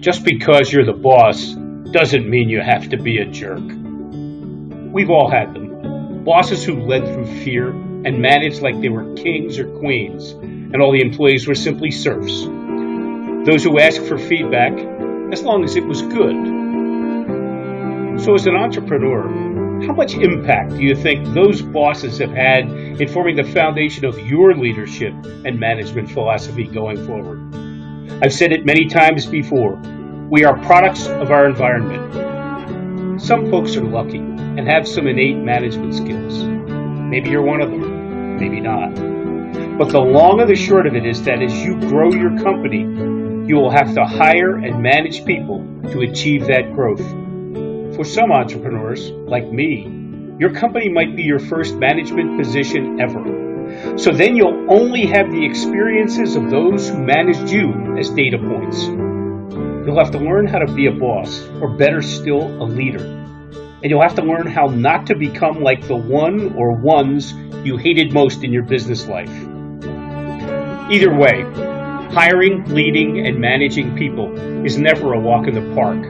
Just because you're the boss doesn't mean you have to be a jerk. We've all had them. Bosses who led through fear and managed like they were kings or queens, and all the employees were simply serfs. Those who asked for feedback, as long as it was good. So as an entrepreneur, how much impact do you think those bosses have had in forming the foundation of your leadership and management philosophy going forward? I've said it many times before. We are products of our environment. Some folks are lucky and have some innate management skills. Maybe you're one of them, maybe not. But the long and the short of it is that as you grow your company, you will have to hire and manage people to achieve that growth. For some entrepreneurs, like me, your company might be your first management position ever. So then you'll only have the experiences of those who managed you as data points. You'll have to learn how to be a boss, or better still, a leader. And you'll have to learn how not to become like the one or ones you hated most in your business life. Either way, hiring, leading, and managing people is never a walk in the park.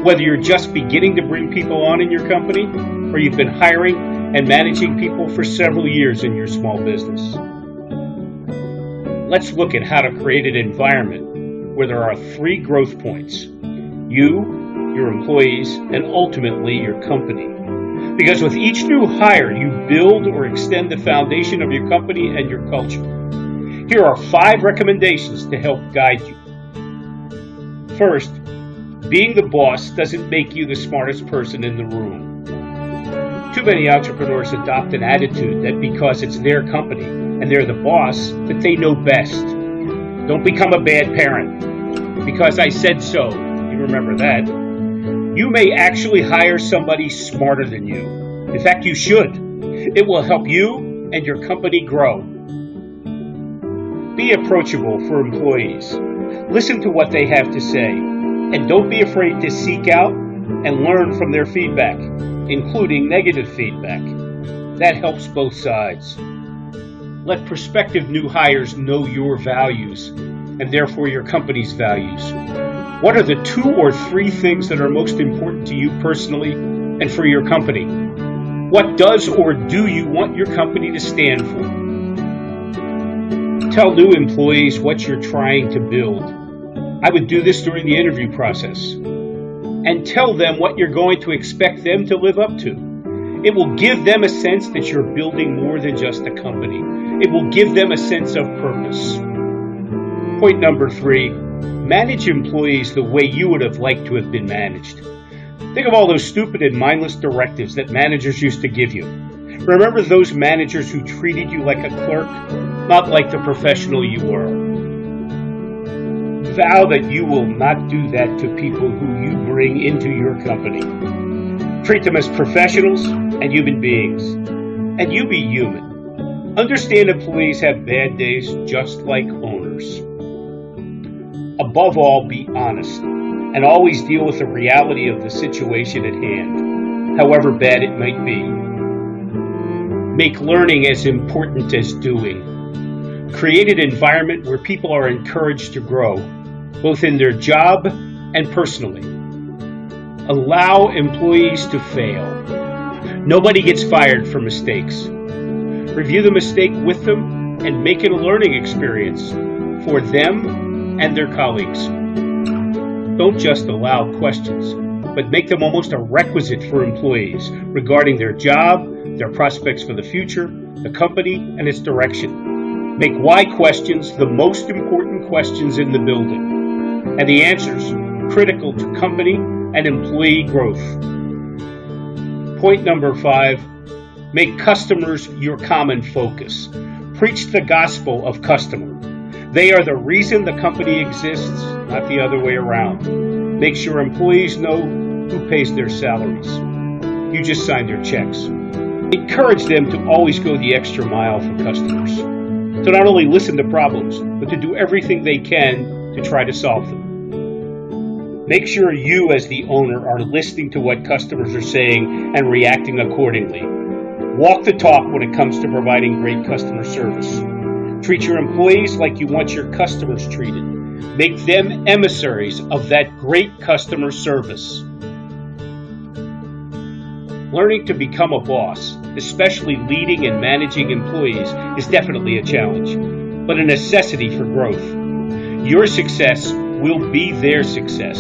Whether you're just beginning to bring people on in your company, or you've been hiring and managing people for several years in your small business. Let's look at how to create an environment where there are 3 growth points: you, your employees, and ultimately your company. Because with each new hire, you build or extend the foundation of your company and your culture. Here are 5 recommendations to help guide you. First, being the boss doesn't make you the smartest person in the room. Too many entrepreneurs adopt an attitude that because it's their company and they're the boss, that they know best. Don't become a bad parent. Because I said so, you remember that. You may actually hire somebody smarter than you. In fact, you should. It will help you and your company grow. Be approachable for employees. Listen to what they have to say. And don't be afraid to seek out and learn from their feedback, including negative feedback. That helps both sides. Let prospective new hires know your values, and therefore your company's values. What are the 2 or 3 things that are most important to you personally and for your company? What does or do you want your company to stand for? Tell new employees what you're trying to build. I would do this during the interview process. And tell them what you're going to expect them to live up to. It will give them a sense that you're building more than just a company. It will give them a sense of purpose. Point number 3, manage employees the way you would have liked to have been managed. Think of all those stupid and mindless directives that managers used to give you. Remember those managers who treated you like a clerk, not like the professional you were. Vow that you will not do that to people who you bring into your company. Treat them as professionals and human beings. And you be human. Understand employees have bad days just like owners. Above all, be honest and always deal with the reality of the situation at hand, however bad it might be. Make learning as important as doing. Create an environment where people are encouraged to grow, both in their job and personally. Allow employees to fail. Nobody gets fired for mistakes. Review the mistake with them and make it a learning experience for them and their colleagues. Don't just allow questions, but make them almost a requisite for employees regarding their job, their prospects for the future, the company, and its direction. Make why questions the most important questions in the building, and the answers critical to company and employee growth. Point number 5, make customers your common focus. Preach the gospel of customer. They are the reason the company exists, not the other way around. Make sure employees know who pays their salaries. You just sign their checks. Encourage them to always go the extra mile for customers. To not only listen to problems, but to do everything they can to try to solve them. Make sure you as the owner are listening to what customers are saying and reacting accordingly. Walk the talk when it comes to providing great customer service. Treat your employees like you want your customers treated. Make them emissaries of that great customer service. Learning to become a boss, especially leading and managing employees, is definitely a challenge, but a necessity for growth. Your success will be their success.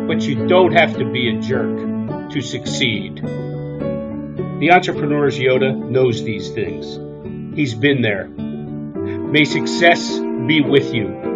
But you don't have to be a jerk to succeed. The entrepreneur's Yoda knows these things. He's been there. May success be with you.